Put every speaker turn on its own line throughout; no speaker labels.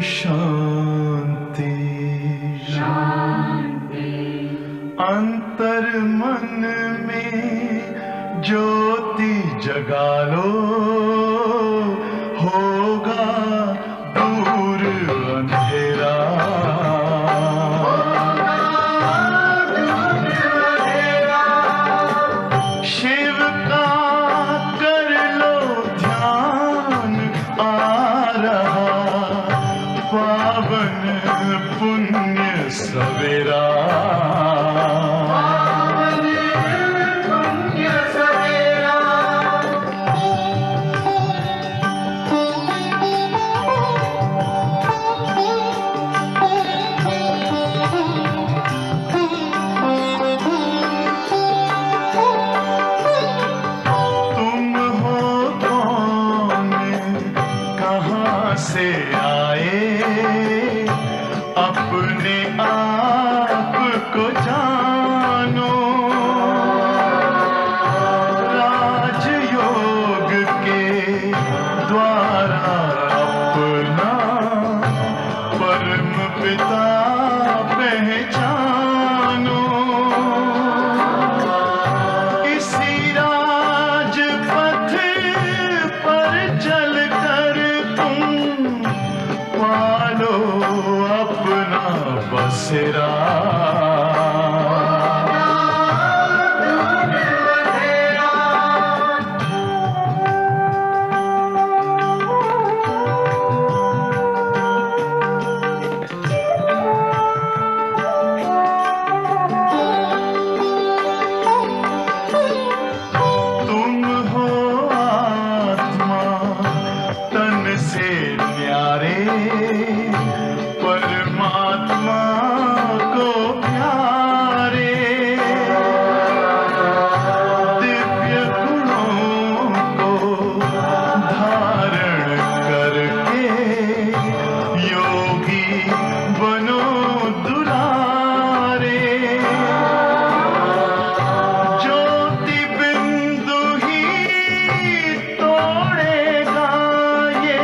शांति शांति। अंतर मन में ज्योति जगा लो, होगा दूर अंधेरा। शिव का कर लो ध्यान, आ रहा पावन पुण्य सवेरा। से आए अपने आप को जानो, राजयोग के द्वारा अपना परम पिता पहचानो। इसी राजपथ पर चलकर तुम पालो अपना बसेरा। तुम हो आत्मा तन से न्यारे, परमात्मा को प्यारे। दिव्य गुणों को धारण करके योगी बनो दुलारे। ज्योति बिंदु ही तोड़ेगा ये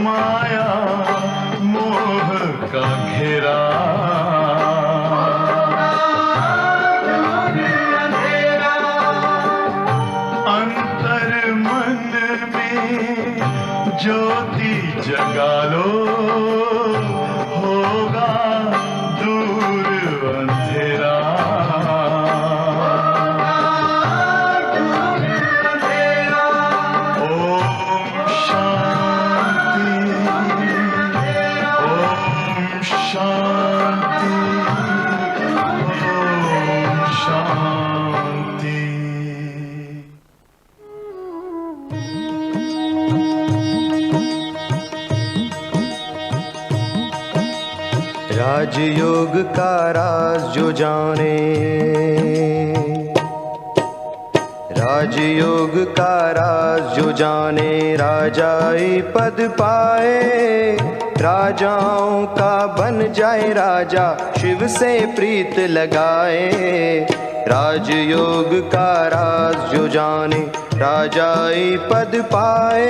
माया मोह का घेरा। अंतर मन में ज्योति जगा लो, होगा दूर अंधेरा। ओम शांति, ओम शांति, ओम शांति।
राजयोग का राज जो जाने, राजयोग का राज जो जाने, राजाई पद पाए। राजाओं का बन जाए राजा, शिव से प्रीत लगाए। राजयोग का राज जो जाने, राजाई पद पाए।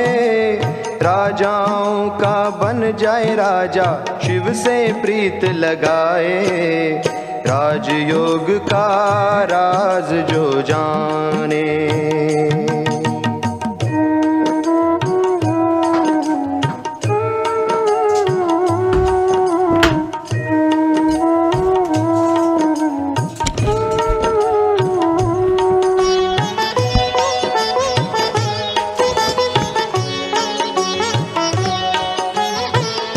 राजाओं का बन जाए राजा, शिव से प्रीत लगाए। राजयोग का राज जो जाने।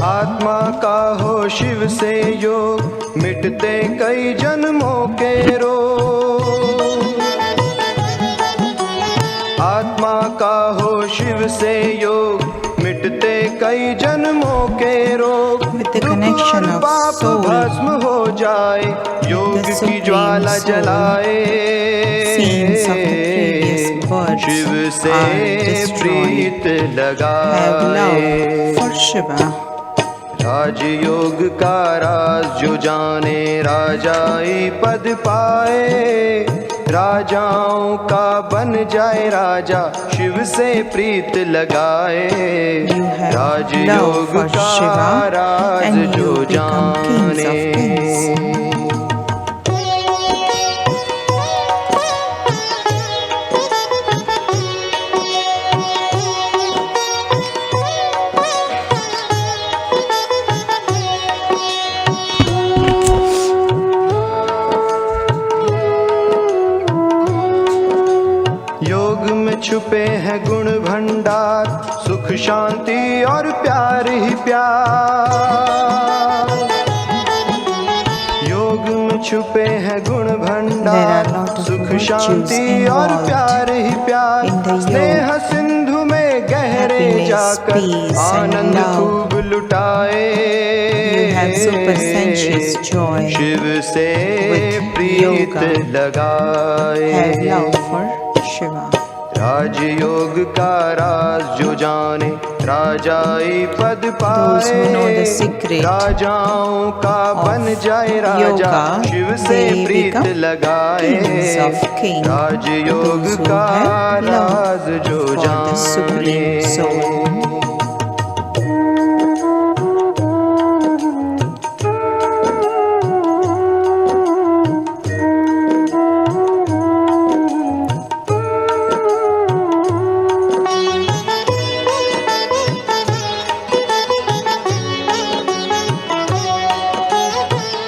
आत्मा का हो शिव से योग, मिटते कई जन्मों के रोग। आत्मा का हो शिव से योग, मिटते कई जन्मों के रोग। दुख और पाप भस्म हो जाए, योग की ज्वाला जलाए। शिव से प्रीत लगाए। राजयोग का राज जो जाने, राजाई पद पाए। राजाओं का बन जाए राजा, शिव से प्रीत लगाए। राजयोग का राज जो जाने। छुपे हैं गुण भंडार, सुख शांति और प्यार ही प्यार। योग में छुपे हैं गुण भंडार, सुख शांति और प्यार ही प्यार। स्नेह सिंधु में गहरे जाकर आनंद खूब लुटाए। शिव से प्रीत लगाए। राजयोग का राज जो जाने, राजाई पद पाए। राजाओं का बन जाए राजा, शिव से प्रीत लगाए। राजयोग का राज जो जाने।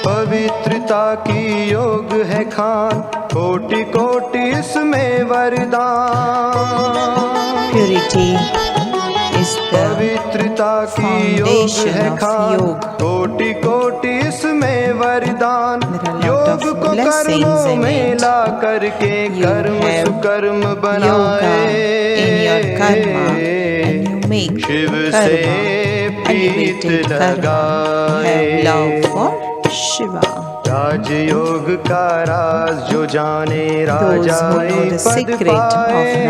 पवित्रता की योग है खान, कोटि कोटि इसमें वरदान।
Purity is the
पवित्रता की योग है खान, कोटि कोटि इसमें वरदान। योग को कर्मों में ला करके कर्म सुकर्म बनाए। शिव से प्रीत लगाए।
Shiva.
राजयोग का राज जो जाने, राजा पद पाए।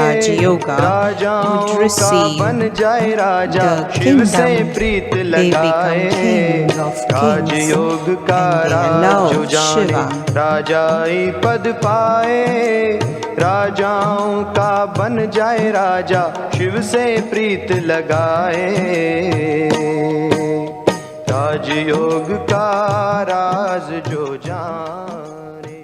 राजाओं का बन जाए राजा, शिव से प्रीत लगाए। राजयोग का राज जो जाने, राजाई पद पाए। राजाओं का बन जाए राजा, शिव से प्रीत लगाए। राजयोग का राज जो जाने।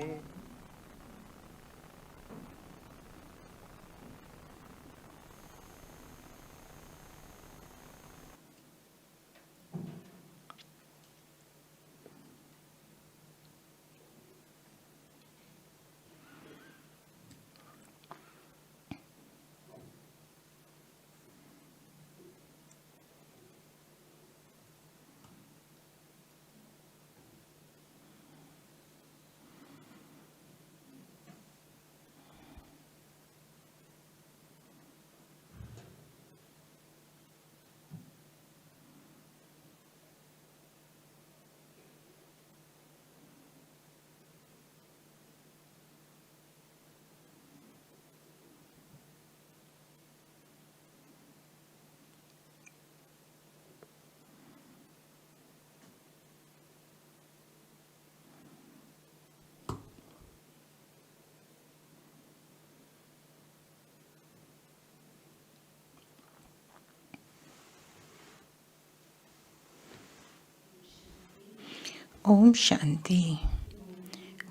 Om Shanti.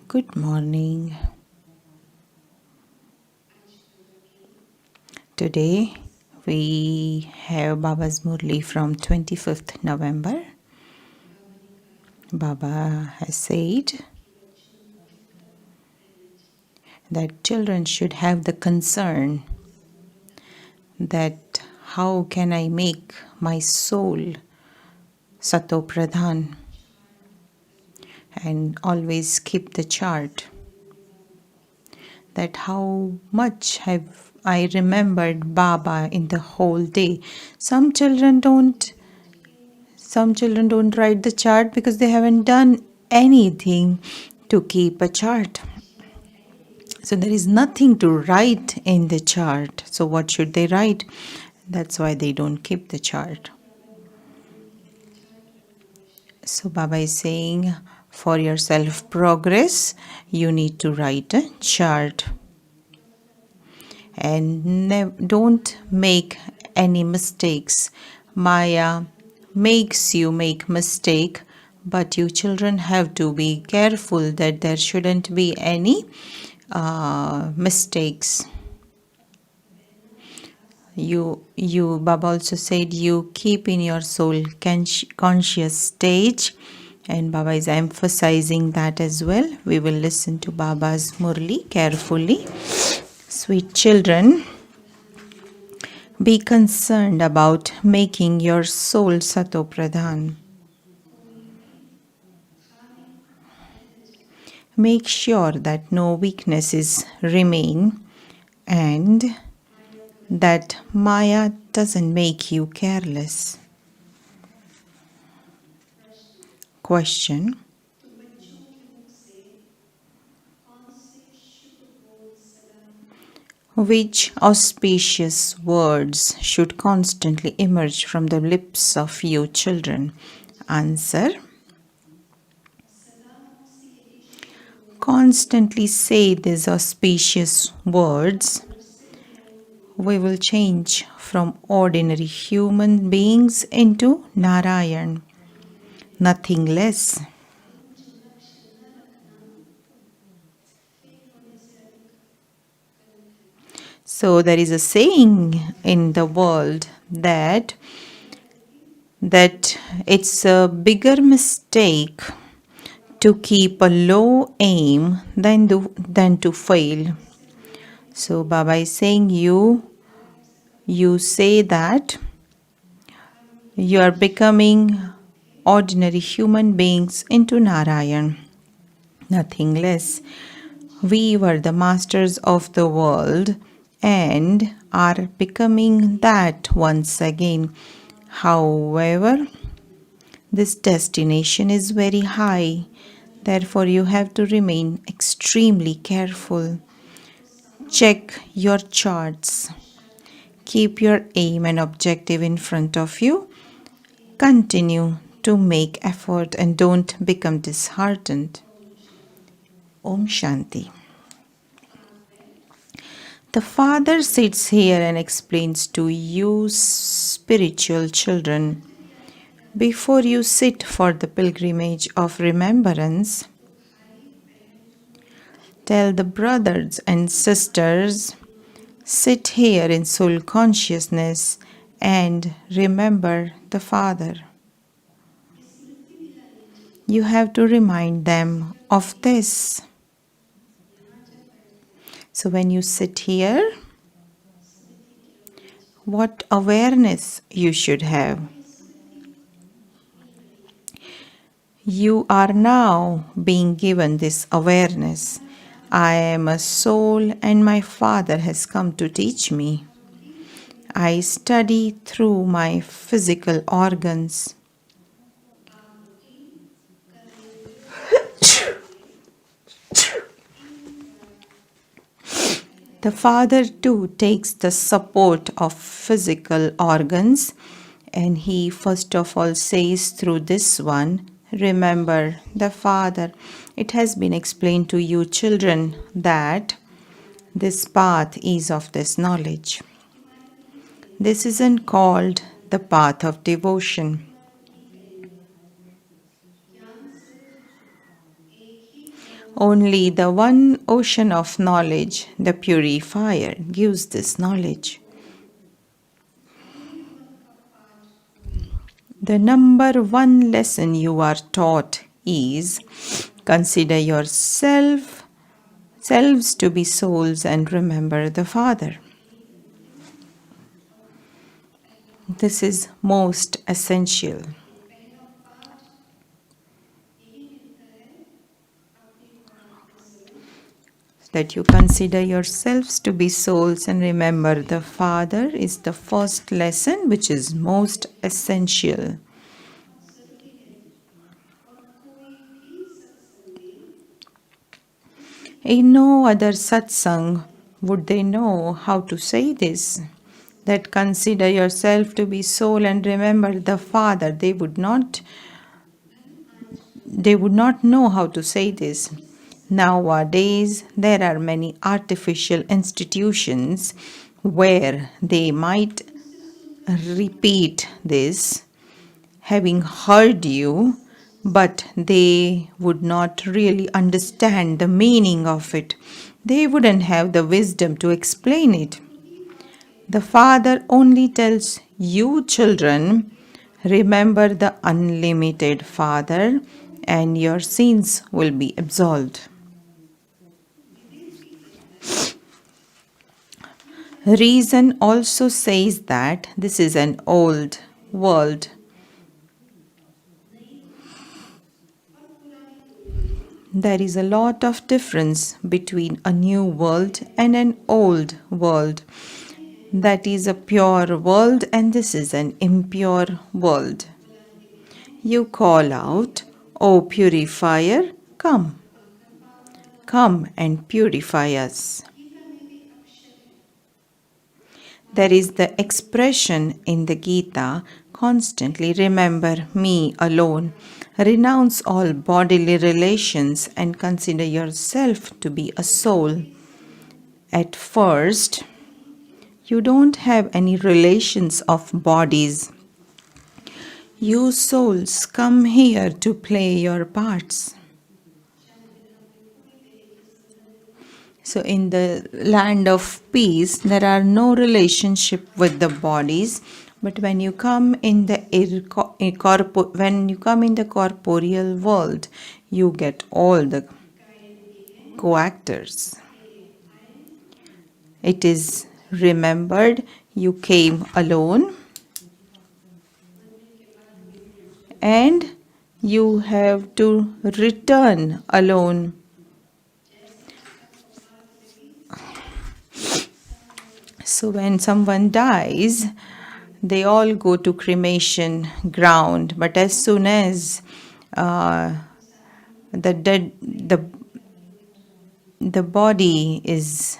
Good morning. Today we have Baba's Murli from 25th November. Baba has said that children should have the concern that how can I make my soul Sato Pradhan, and always keep the chart that how much have I remembered Baba in the whole day. Some children don't write the chart because they haven't done anything to keep a chart. So there is nothing to write in the chart. So what should they write? That's why they don't keep the chart. So Baba is saying, For your self progress, you need to write a chart. And don't make any mistakes. Maya makes you make mistake, but you children have to be careful that there shouldn't be any mistakes. Baba also said you keep in your soul conscious stage, and Baba is emphasizing that as well. We will listen to Baba's Murli carefully. Sweet children, be concerned about making your soul Sato Pradhan. Make sure that no weaknesses remain and that Maya doesn't make you careless. Question. Which auspicious words should constantly emerge from the lips of you children? Answer. Constantly say these auspicious words. We will change from ordinary human beings into Narayan, nothing less. So there is a saying in the world that it's a bigger mistake to keep a low aim than to fail. So Baba is saying you say that you are becoming ordinary human beings into Narayan, nothing less. We were the masters of the world and are becoming that once again. However, this destination is very high. Therefore, you have to remain extremely careful. Check your charts. Keep your aim and objective in front of you. Continue to make effort and don't become disheartened. Om Shanti. The Father sits here and explains to you, spiritual children, before you sit for the pilgrimage of remembrance, tell the brothers and sisters, sit here in soul consciousness and remember the Father. You have to remind them of this. So when you sit here, what awareness you should have? You are now being given this awareness. I am a soul and my Father has come to teach me. I study through my physical organs. The Father too takes the support of physical organs, and he first of all says through this one, remember the Father. It has been explained to you children that this path is of this knowledge. This isn't called the path of devotion. Only the one ocean of knowledge, the purifier, gives this knowledge. The number one lesson you are taught is consider yourselves to be souls and remember the Father. This is most essential. That you consider yourselves to be souls and remember the Father is the first lesson, which is most essential. In no other satsang would they know how to say this, that consider yourself to be soul and remember the Father. They would not they would not know how to say this. Nowadays, there are many artificial institutions where they might repeat this, having heard you, but they would not really understand the meaning of it. They wouldn't have the wisdom to explain it. The Father only tells you, children, remember the unlimited Father, and your sins will be absolved. Reason also says that this is an old world. There is a lot of difference between a new world and an old world. That is a pure world and this is an impure world. You call out, "O purifier, come. Come and purify us." There is the expression in the Gita, constantly remember me alone. Renounce all bodily relations and consider yourself to be a soul. At first, you don't have any relations of bodies. You souls come here to play your parts. So in the land of peace, there are no relationship with the bodies. But when you come in the corporeal world, you get all the co-actors. It is remembered you came alone and you have to return alone. So when someone dies, they all go to cremation ground. But as soon as the body is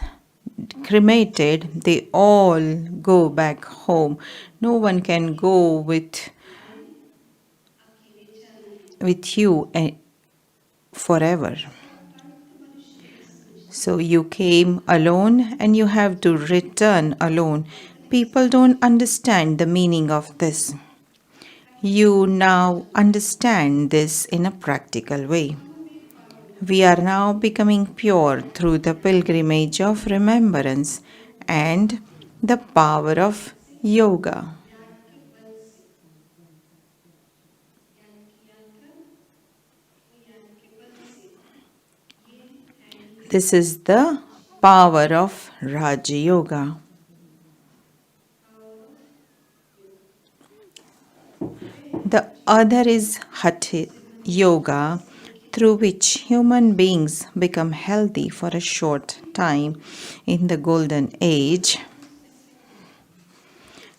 cremated, they all go back home. No one can go with you forever. So you came alone and you have to return alone. People don't understand the meaning of this. You now understand this in a practical way. We are now becoming pure through the pilgrimage of remembrance and the power of yoga. This is the power of Raja Yoga. The other is Hatha Yoga, through which human beings become healthy for a short time. In the Golden Age,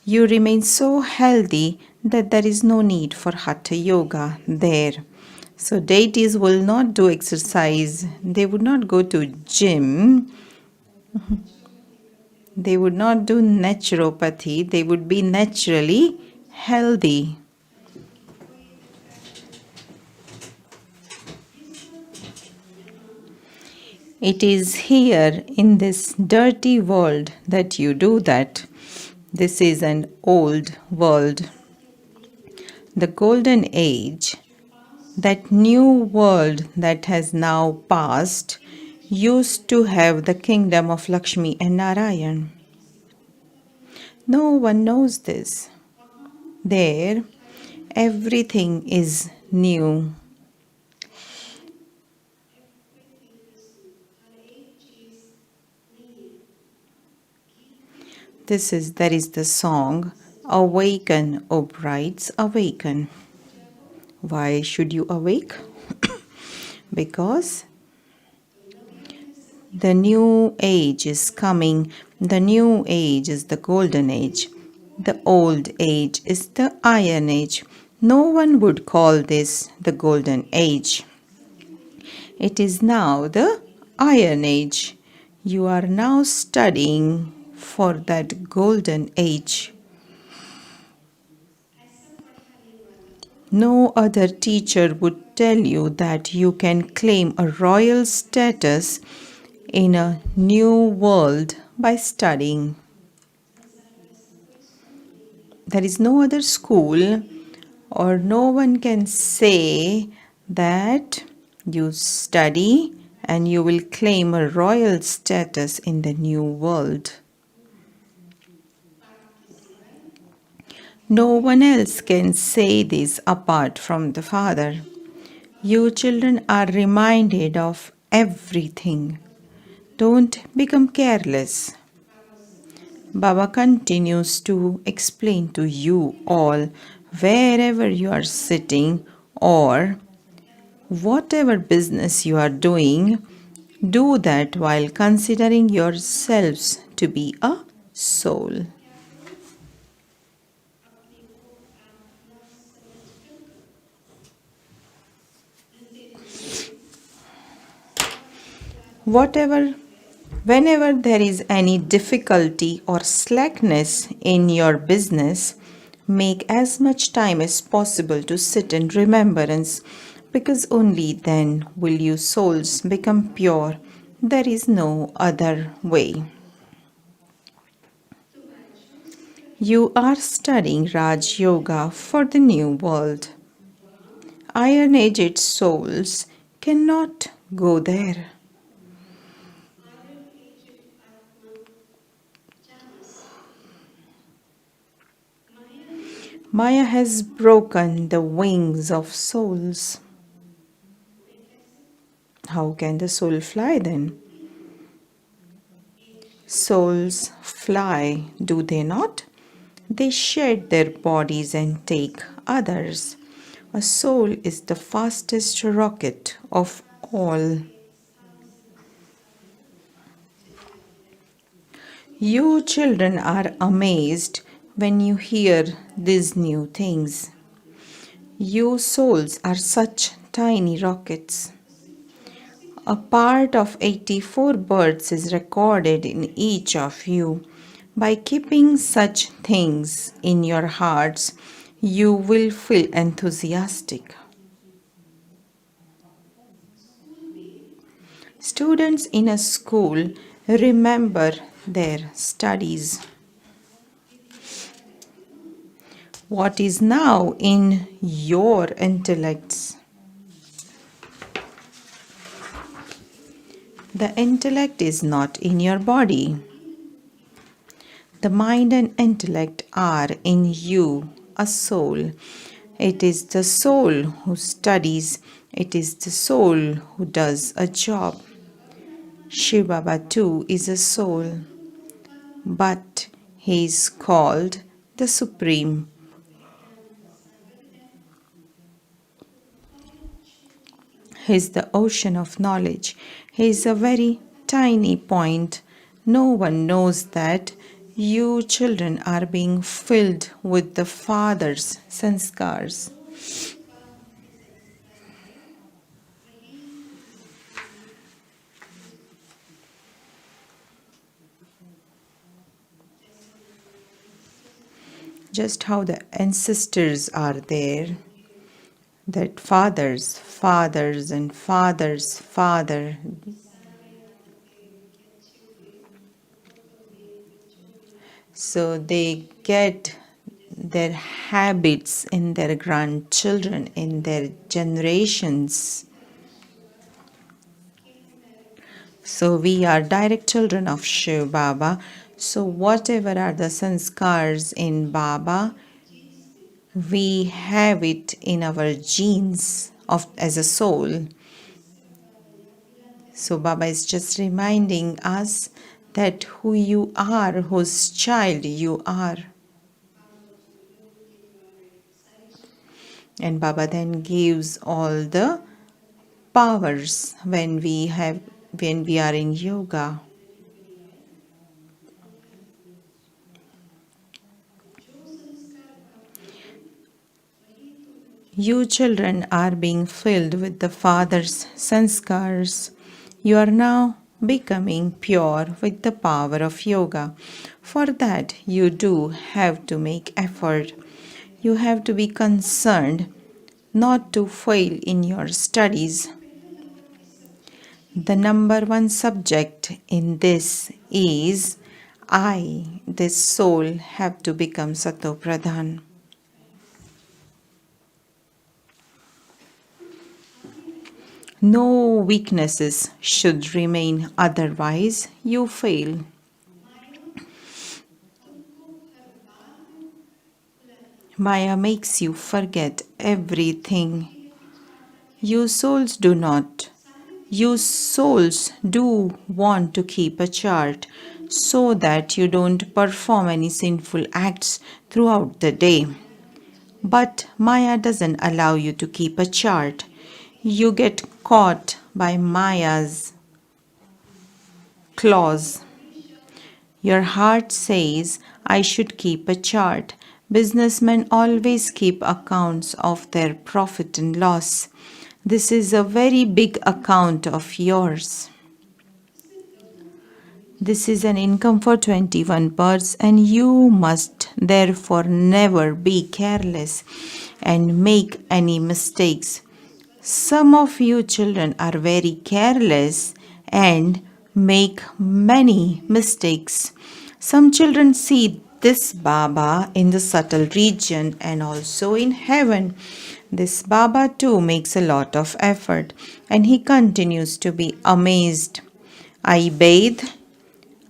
you remain so healthy that there is no need for Hatha Yoga there. So deities will not do exercise. They would not go to gym. They would not do naturopathy. They would be naturally healthy. It is here in this dirty world that you do that. This is an old world. The Golden Age, that new world that has now passed, used to have the kingdom of Lakshmi and Narayan. No one knows this. There, everything is new. There is the song, "Awaken, O brides, awaken." Why should you awake? Because the new age is coming. The new age is the Golden Age. The old age is the Iron Age. No one would call this the Golden Age. It is now the Iron Age. You are now studying for that Golden Age. No other teacher would tell you that you can claim a royal status in a new world by studying. There is no other school or no one can say that you study and you will claim a royal status in the new world. No one else can say this apart from the Father. You children are reminded of everything. Don't become careless. Baba continues to explain to you all wherever you are sitting or whatever business you are doing, do that while considering yourselves to be a soul. Whenever there is any difficulty or slackness in your business, make as much time as possible to sit in remembrance, because only then will you souls become pure. There is no other way. You are studying Raj Yoga for the new world. Iron-aged souls cannot go there. Maya has broken the wings of souls. How can the soul fly then? Souls fly, do they not? They shed their bodies and take others. A soul is the fastest rocket of all. You children are amazed when you hear these new things. You souls are such tiny rockets. A part of 84 births is recorded in each of you. By keeping such things in your hearts, you will feel enthusiastic. Students in a school remember their studies. What is now in your intellects? The intellect is not in your body. The mind and intellect are in you, a soul. It is the soul who studies. It is the soul who does a job. Shiv Baba too is a soul, but he is called the Supreme. He is the ocean of knowledge. He is a very tiny point. No one knows that you children are being filled with the Father's sanskars. Just how the ancestors are there, that fathers and fathers' father. So they get their habits in their grandchildren, in their generations. So we are direct children of Shiv Baba. So whatever are the sanskars in Baba, we have it in our genes as a soul. So Baba is just reminding us that who you are, whose child you are. And Baba then gives all the powers when we are in yoga. You children are being filled with the Father's sanskars. You are now becoming pure with the power of yoga. For that, you do have to make effort. You have to be concerned not to fail in your studies. The number one subject in this is I, this soul, have to become Sato Pradhan. No weaknesses should remain, otherwise you fail. Maya makes you forget everything. You souls do not. You souls do want to keep a chart so that you don't perform any sinful acts throughout the day. But Maya doesn't allow you to keep a chart. You get caught by Maya's claws. Your heart says, I should keep a chart. Businessmen always keep accounts of their profit and loss. This is a very big account of yours. This is an income for 21 births, and you must therefore never be careless and make any mistakes. Some of you children are very careless and make many mistakes. Some children see this Baba in the subtle region and also in heaven. This Baba too makes a lot of effort, and he continues to be amazed. I bathe,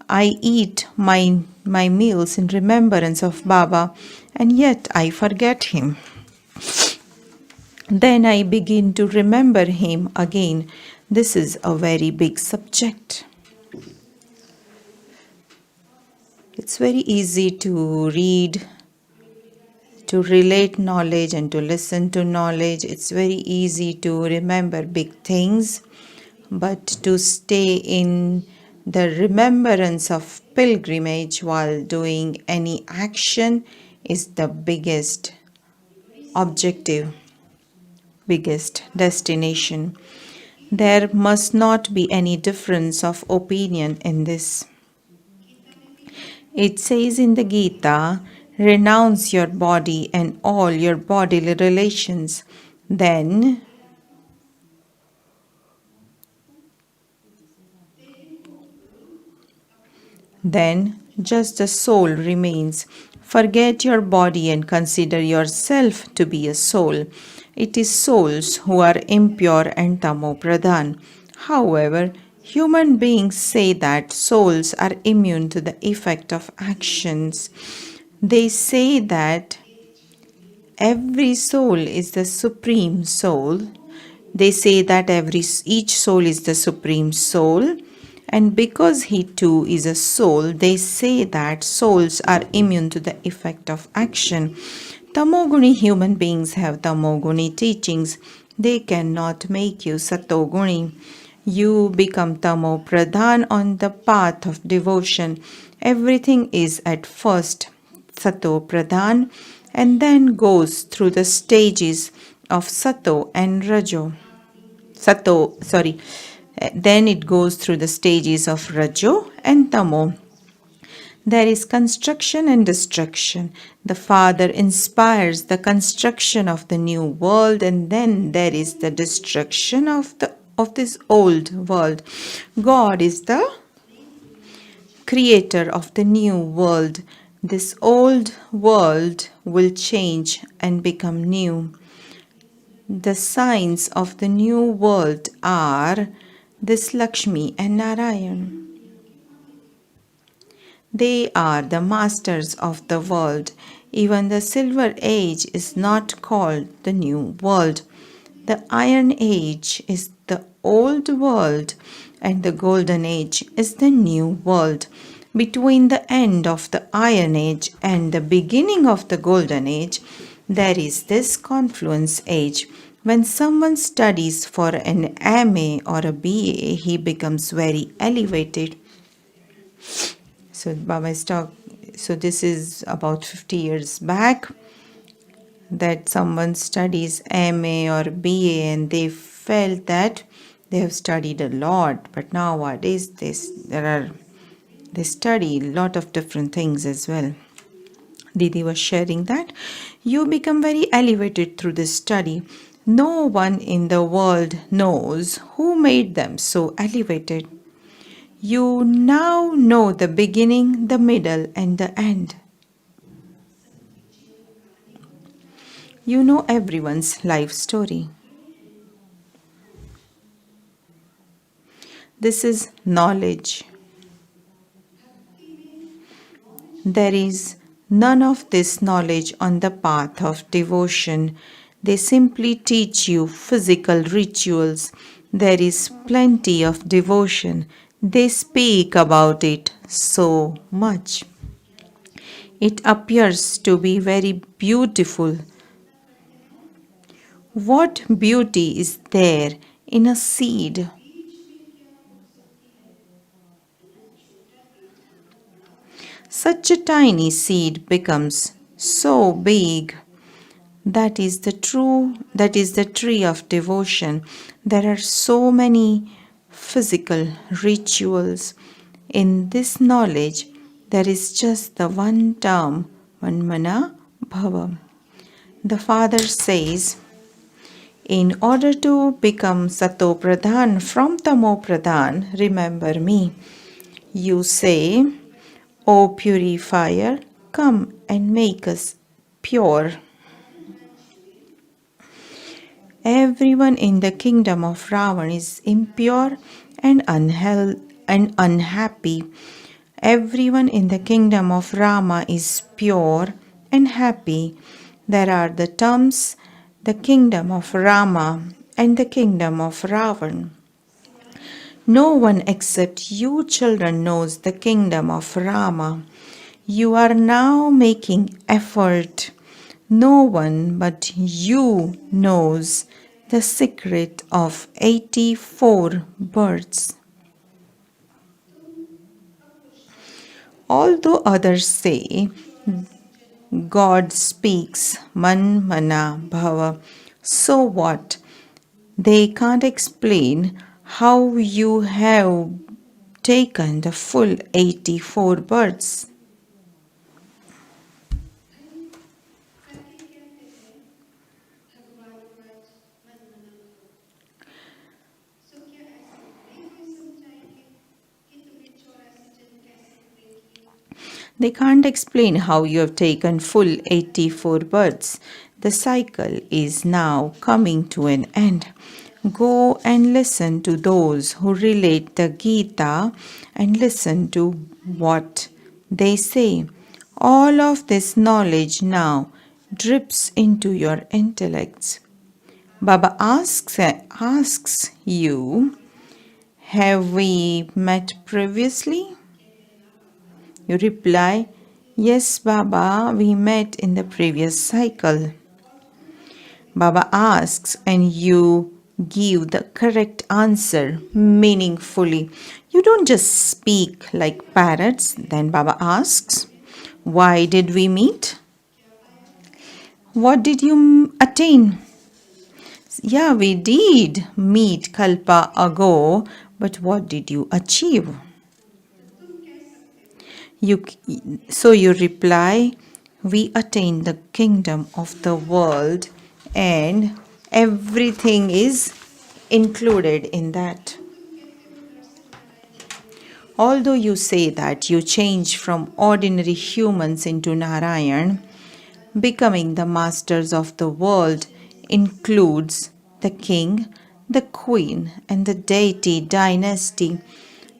I eat my meals in remembrance of Baba, and yet I forget him. Then I begin to remember him again. This is a very big subject. It's very easy to read, to relate knowledge and to listen to knowledge. It's very easy to remember big things, but to stay in the remembrance of pilgrimage while doing any action is the biggest objective, biggest destination. There must not be any difference of opinion in this. It says in the Gita, renounce your body and all your bodily relations. Then just the soul remains. Forget your body and consider yourself to be a soul. It is souls who are impure and tamo pradhan. However, human beings say that souls are immune to the effect of actions. They say that every soul is the supreme soul. They say that each soul is the supreme soul. And because he too is a soul, they say that souls are immune to the effect of action. Tamoguni human beings have tamoguni teachings. They cannot make you satoguni. You become tamo pradhan on the path of devotion. Everything is at first sato pradhan and then goes through the stages of sato and rajo. Then it goes through the stages of rajo and tamo. There is construction and destruction. The Father inspires the construction of the new world, and then there is the destruction of this old world. God is the creator of the new world. This old world will change and become new. The signs of the new world are this Lakshmi and Narayan. They are the masters of the world. Even the Silver Age is not called the New World. The Iron Age is the Old World, and the Golden Age is the New World. Between the end of the Iron Age and the beginning of the Golden Age, there is this Confluence Age. When someone studies for an MA or a BA, he becomes very elevated. So this is about 50 years back that someone studies MA or BA and they felt that they have studied a lot, but nowadays they study a lot of different things as well. Didi was sharing that you become very elevated through this study. No one in the world knows who made them so elevated. You now know the beginning, the middle, and the end. You know everyone's life story. This is knowledge. There is none of this knowledge on the path of devotion. They simply teach you physical rituals. There is plenty of devotion. They speak about it so much. It appears to be very beautiful. What beauty is there in a seed? Such a tiny seed becomes so big. That is the tree of devotion. There are so many physical rituals. In this knowledge, there is just the one term, Manmana Bhava. The father says, in order to become Sato Pradhan from Tamo Pradhan, remember me. You say, O purifier, come and make us pure. Everyone in the kingdom of Ravan is impure and unhappy. Everyone in the kingdom of Rama is pure and happy. There are the terms, the kingdom of Rama and the kingdom of Ravan. No one except you children knows the kingdom of Rama. You are now making effort. No one but you knows the secret of 84 births. Although others say God speaks man mana bhava, so what? They can't explain how you have taken the full 84 births. They can't explain how you have taken full 84 births. The cycle is now coming to an end. Go and listen to those who relate the Gita and listen to what they say. All of this knowledge now drips into your intellects. Baba asks you, have we met previously? You reply, yes, Baba, we met in the previous cycle. Baba asks and you give the correct answer meaningfully. You don't just speak like parrots. Then Baba asks, why did we meet? What did you attain? Yeah, we did meet Kalpa ago, but what did you achieve? So you reply, we attained the kingdom of the world and everything is included in that. Although you say that you change from ordinary humans into Narayan, becoming the masters of the world includes the king, the queen, and the deity dynasty.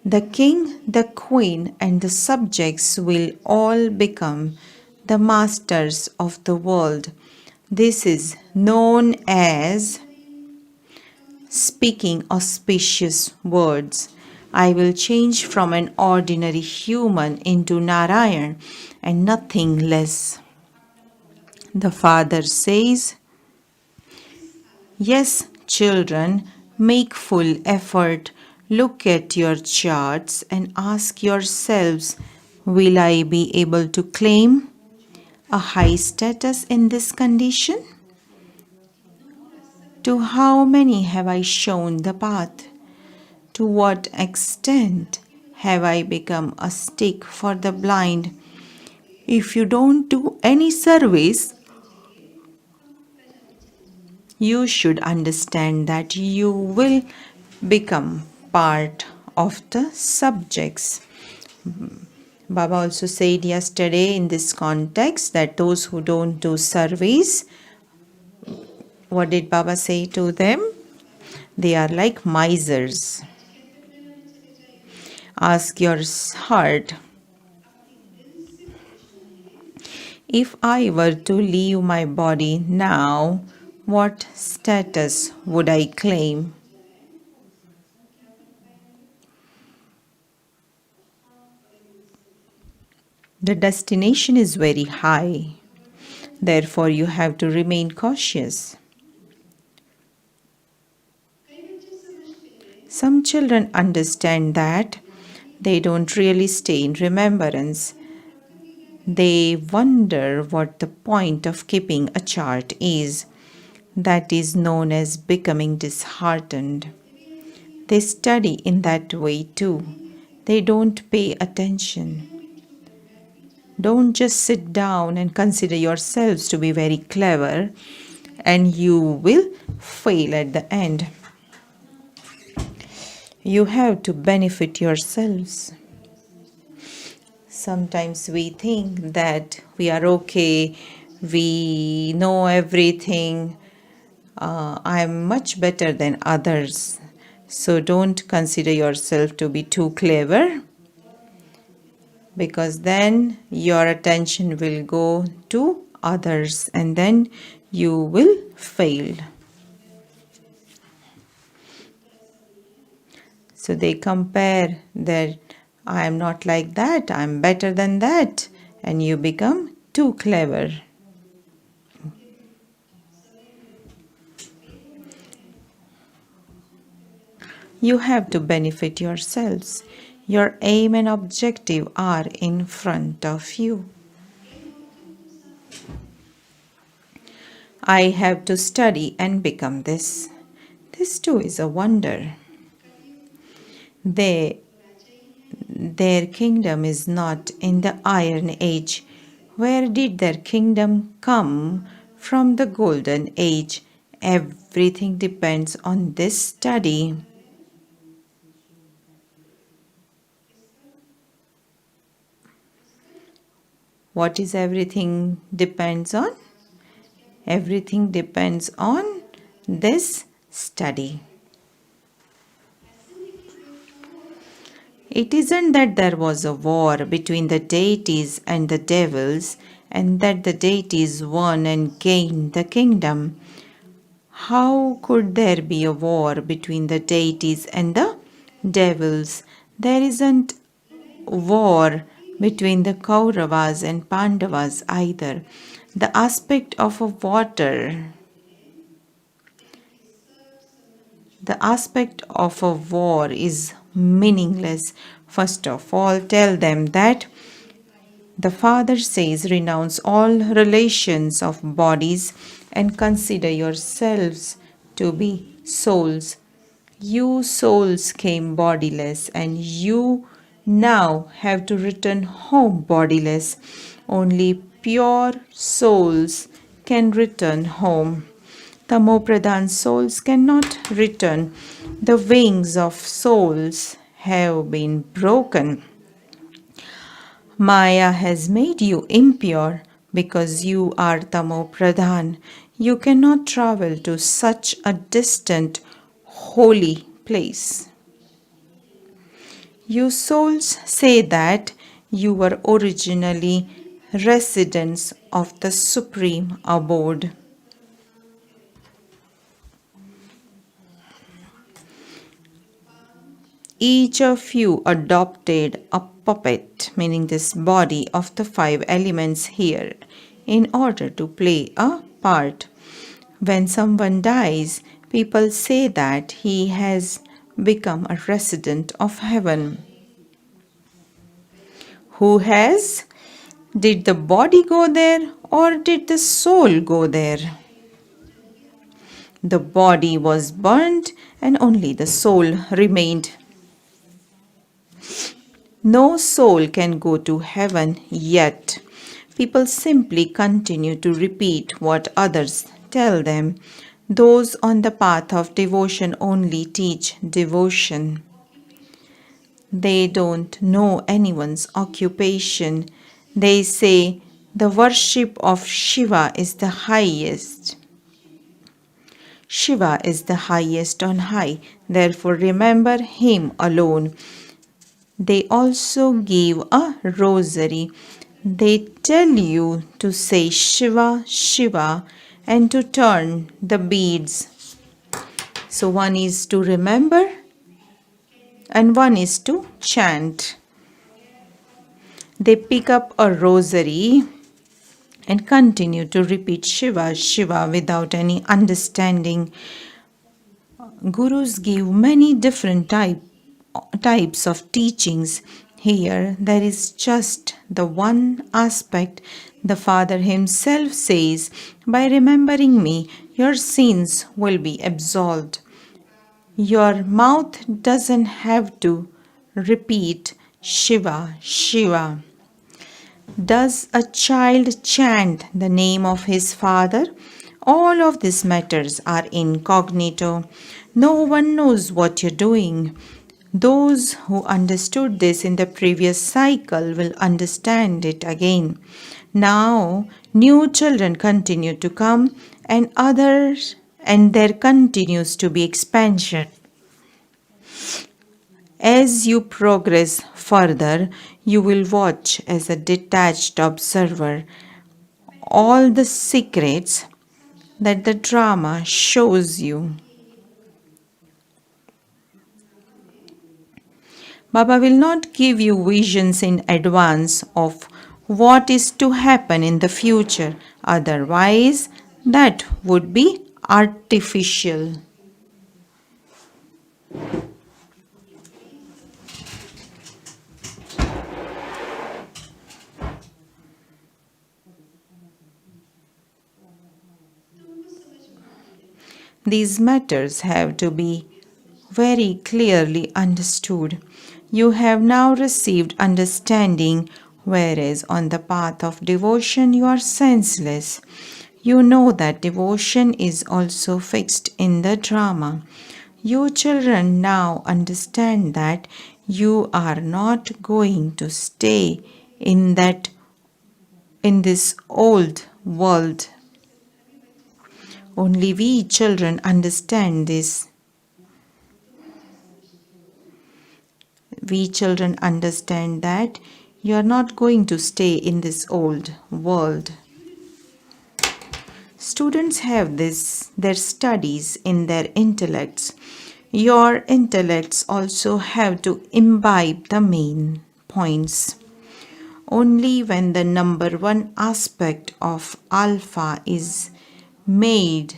The king, the queen, and the subjects will all become the masters of the world. This is known as speaking auspicious words. I will change from an ordinary human into Narayan and nothing less. The father says, yes, children, make full effort. Look at your charts and ask yourselves, will I be able to claim a high status in this condition? To how many have I shown the path? To what extent have I become a stick for the blind? If you don't do any service, you should understand that you will become part of the subjects. Baba also said yesterday in this context that those who don't do service, what did Baba say to them? They are like misers. Ask your heart, if I were to leave my body now, what status would I claim? The destination is very high. Therefore, you have to remain cautious. Some children understand that they don't really stay in remembrance. They wonder what the point of keeping a chart is. That is known as becoming disheartened. They study in that way too. They don't pay attention. Don't just sit down and consider yourselves to be very clever, and you will fail at the end. You have to benefit yourselves. Sometimes we think that we are okay, we know everything, I am much better than others. So don't consider yourself to be too clever, because then your attention will go to others and then you will fail. So they compare that I am not like that, I am better than that, and you become too clever. You have to benefit yourselves. Your aim and objective are in front of you. I have to study and become this. This too is a wonder. Their kingdom is not in the Iron Age. Where did their kingdom come from? The Golden Age. Everything depends on this study. What is everything depends on? Everything depends on this study. It isn't that there was a war between the deities and the devils and that the deities won and gained the kingdom. How could there be a war between the deities and the devils? There isn't war between the Kauravas and Pandavas either. The aspect of a war is meaningless. First of all, tell them that the Father says, renounce all relations of bodies and consider yourselves to be souls. You souls came bodiless and you now have to return home bodiless. Only pure souls can return home. Tamopradhan souls cannot return. The wings of souls have been broken. Maya has made you impure because you are Tamopradhan. You cannot travel to such a distant, holy place. You souls say that you were originally residents of the Supreme Abode. Each of you adopted a puppet, meaning this body of the 5 elements here, in order to play a part. When someone dies, people say that he has become a resident of heaven. Who has? Did the body go there or did the soul go there? The body was burnt and only the soul remained. No soul can go to heaven yet. People simply continue to repeat what others tell them. Those on the path of devotion only teach devotion. They don't know anyone's occupation. They say the worship of Shiva is the highest. Shiva is the highest on high, therefore remember him alone. They also give a rosary. They tell you to say Shiva, Shiva and to turn the beads. So one is to remember and one is to chant. They pick up a rosary and continue to repeat Shiva, Shiva without any understanding. Gurus give many different types of teachings. Here there is just the one aspect. The Father himself says, by remembering me, your sins will be absolved. Your mouth doesn't have to repeat Shiva, Shiva. Does a child chant the name of his father? All of these matters are incognito. No one knows what you're doing. Those who understood this in the previous cycle will understand it again. Now, new children continue to come and others, and there continues to be expansion. As you progress further, you will watch as a detached observer all the secrets that the drama shows you. Baba will not give you visions in advance of what is to happen in the future. Otherwise, that would be artificial. These matters have to be very clearly understood. You have now received understanding, whereas on the path of devotion you are senseless. You know that devotion is also fixed in the drama. You children now understand that you are not going to stay in this old world. Only we children understand this. We children understand that you are not going to stay in this old world. Students have their studies in their intellects. Your intellects also have to imbibe the main points. Only when the number one aspect of alpha is made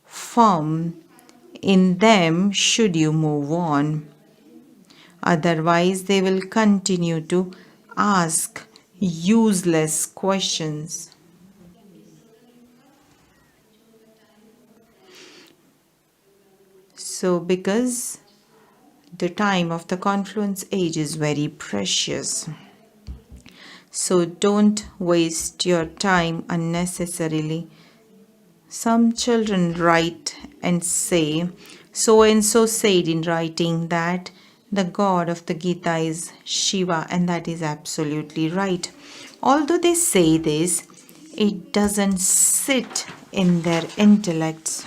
firm in them should you move on. Otherwise, they will continue to ask useless questions. So, because the time of the confluence age is very precious, so don't waste your time unnecessarily. Some children write and say, so and so said in writing that the God of the Gita is Shiva, and that is absolutely right. Although they say this, it doesn't sit in their intellects.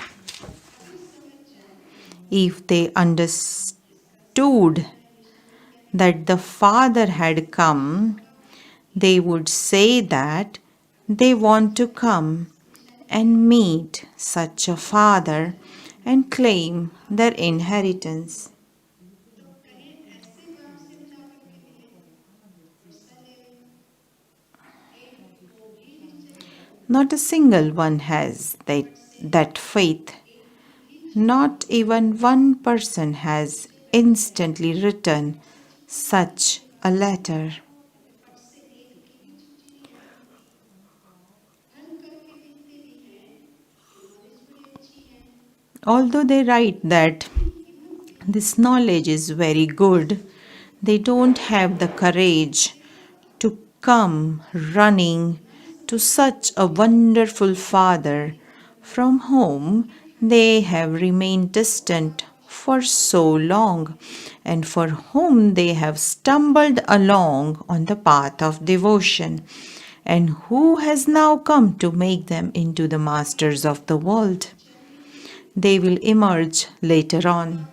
If they understood that the Father had come, they would say that they want to come and meet such a Father and claim their inheritance. Not a single one has that faith. Not even one person has instantly written such a letter. Although they write that this knowledge is very good, they don't have the courage to come running to such a wonderful Father from whom they have remained distant for so long, and for whom they have stumbled along on the path of devotion, and who has now come to make them into the masters of the world. They will emerge later on.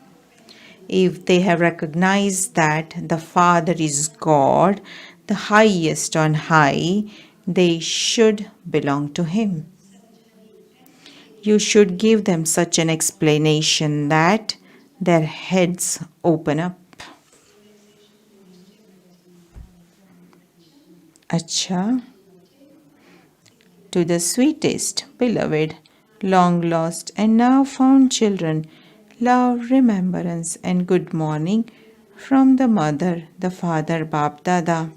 If they have recognized that the Father is God, the highest on high, they should belong to Him. You should give them such an explanation that their heads open up. Acha. To the sweetest, beloved, long lost and now found children, love, remembrance, and good morning from the mother, the father, Bap Dada.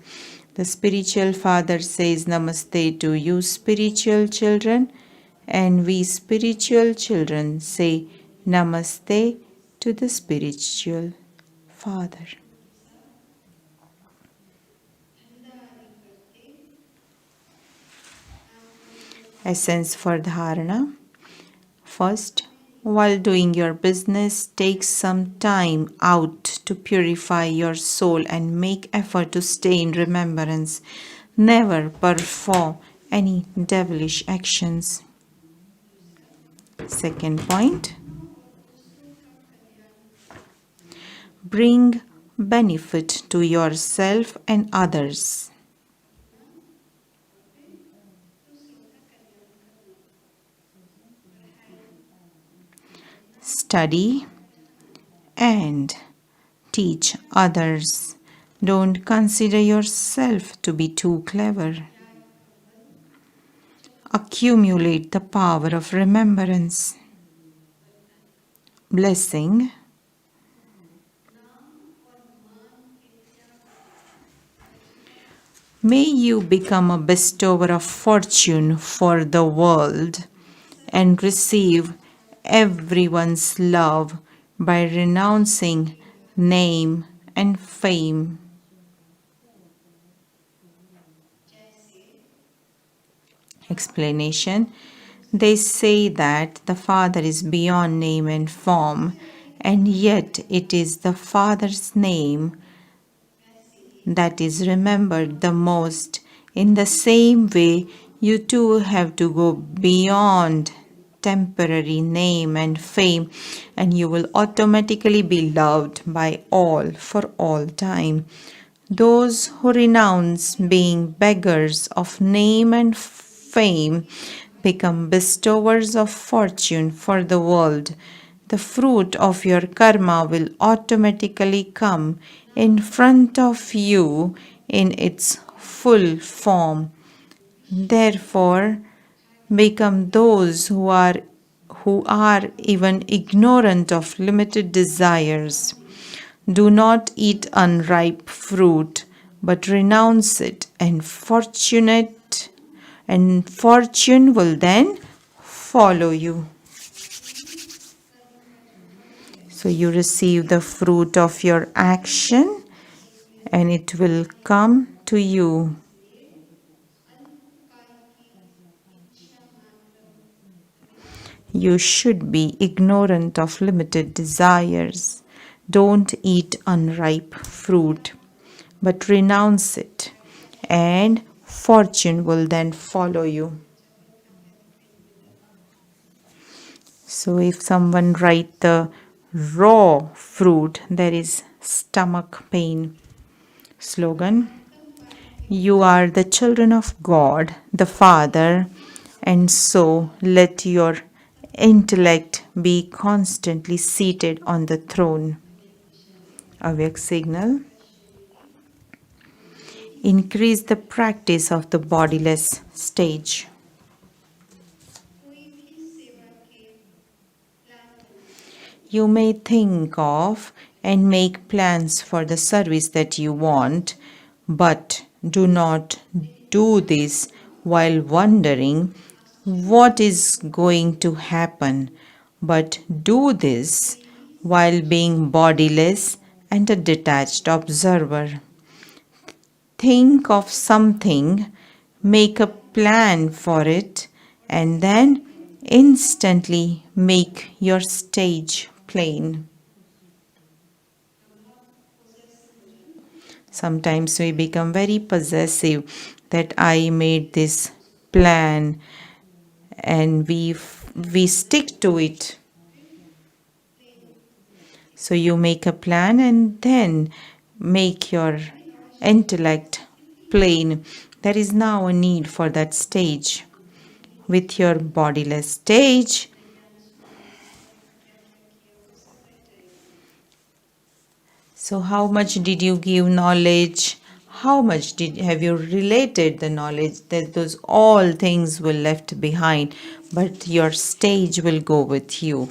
The spiritual father says Namaste to you, spiritual children, and we spiritual children say Namaste to the spiritual father. Essence for dharana. First, while doing your business, take some time out to purify your soul and make effort to stay in remembrance. Never perform any devilish actions. Second point, bring benefit to yourself and others. Study and teach others. Don't consider yourself to be too clever. Accumulate the power of remembrance. Blessing. May you become a bestower of fortune for the world and receive everyone's love by renouncing name and fame. Explanation. They say that the Father is beyond name and form, and yet it is the Father's name that is remembered the most. In the same way, you too have to go beyond temporary name and fame, and you will automatically be loved by all for all time. Those who renounce being beggars of name and fame become bestowers of fortune for the world. The fruit of your karma will automatically come in front of you in its full form. Therefore, become those who are even ignorant of limited desires. Do not eat unripe fruit, but renounce it, and fortune will then follow you. So you receive the fruit of your action, and it will come to you. You should be ignorant of limited desires. Don't eat unripe fruit, but renounce it, and fortune will then follow you. So if someone write the raw fruit, there is stomach pain. Slogan. You are the children of God, the Father, and so let your intellect be constantly seated on the throne. Avyak signal. Increase the practice of the bodiless stage. You may think of and make plans for the service that you want, but do not do this while wondering what is going to happen, but do this while being bodiless and a detached observer. Think of something, make a plan for it, and then instantly make your stage plain. Sometimes we become very possessive that I made this plan and we stick to it. So you make a plan and then make your intellect plain. There is now a need for that stage. With your bodiless stage, so how much did you give knowledge? How much have you related the knowledge? That those all things will left behind, but your stage will go with you.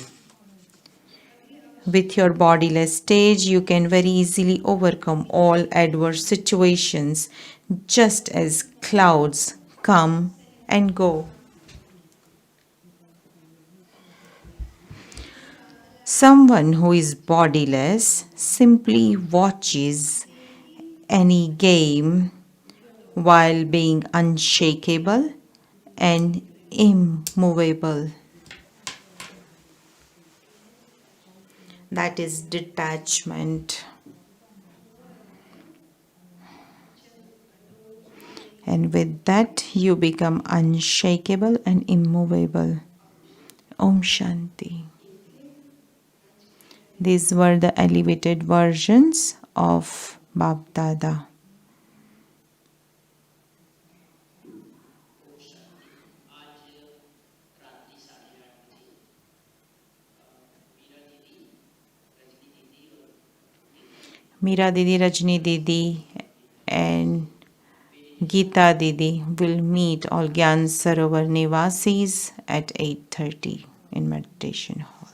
With your bodiless stage, you can very easily overcome all adverse situations, just as clouds come and go. Someone who is bodiless simply watches any game while being unshakable and immovable. That is detachment. And with that, you become unshakable and immovable. Om Shanti. These were the elevated versions of Bap Dada. Meera Didi, Rajni Didi and Geeta Didi will meet all Gyan Sarovar Nivasis at 8:30 in meditation hall.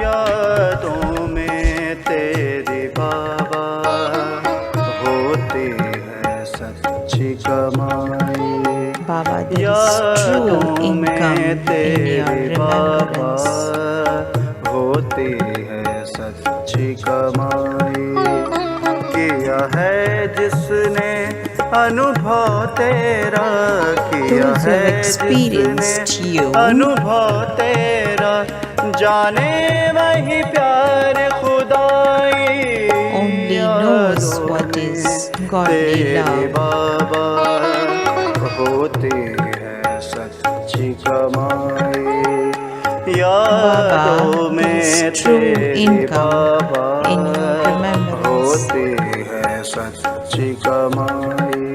यादों में तेरी बाबा होती है सच्ची कमाई
Baba, there is true income in your remembrance.
होती है सच्ची कमाई किया है जिसने अनुभव तेरा किया
Those who have
है
experienced
जिसने
you
अनुभव तेरा जाने वही प्यार खुदाई
only knows what is godly love.
बाबा होती है सच्ची कमाई यादों में
is true
तेरी
income
Baba
in your remembrance.
होती है सच्ची कमाई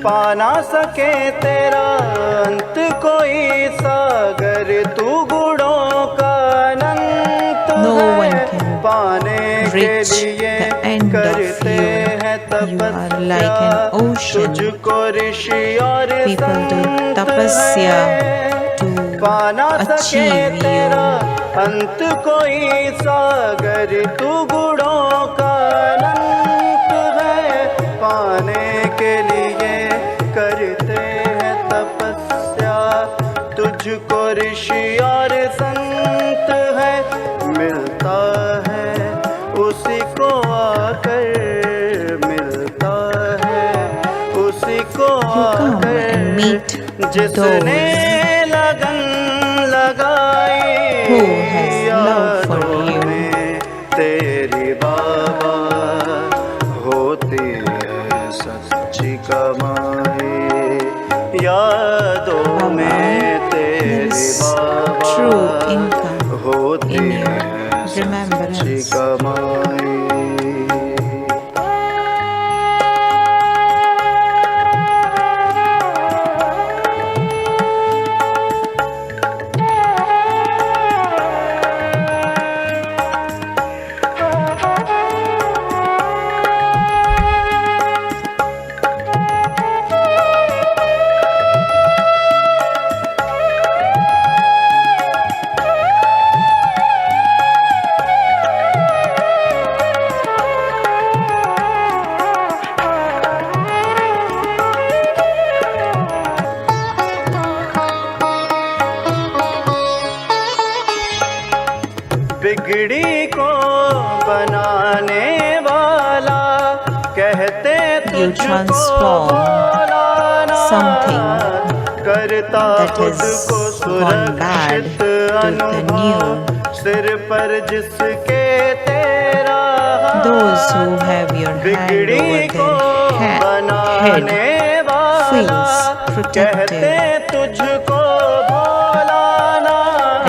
पा ना सके तेरा अंत कोई सागर तू गुणों का अनंत
No one
है
can
पाने के
reach
लिए
the end of
करते
you.
हैं
You are like
तपस्या
an ocean.
तुझको ऋषि और
People do
संत
tapasya
है
to
पा ना सके
achieve
तेरा
you.
अंत कोई सागर तू गुणों का अनंत है पाने के लिए करते हैं तपस्या तुझको ऋषि और संत है मिलता है उसी को आकर मिलता है उसी को
come and meet
आकर जिसने लगन लगाई
who has love for you.
में तेरी बाबा होती है सच्ची कमाई यादों में तेरी बाबा
True income
होती
in your
है सच्ची
remembrance.
कमाई बिगड़ी को बनाने वाला, कहते
You
तुझको
transform
भोलाना,
something
करता
that
खुद
has
को
gone bad
सुरक्षित
to the
अनुभव,
new.
सिर पर जिसके तेरा हाथ,
Those who have your hand
बिगड़ी
over
को
their
बनाने
head
वाला,
feels
कहते
protected,
तुझको भोलाना,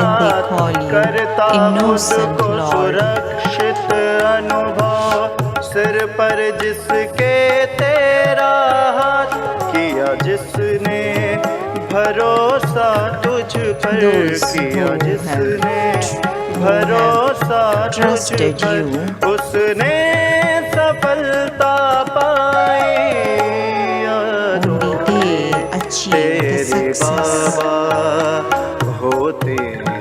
and they call you
करता
innocent
खुद को
Lord.
सुरक्षित अनुभव, सिर पर जिसके तेरा हाथ, किया जिसने भरोसा तुझ पर,
Those
किया
who
जिसने
have
भरोसा तुझ
trusted
पर,
you,
उसने सफलता पाई।
only they achieve the
तेरे
success.
बाबा हो तेरे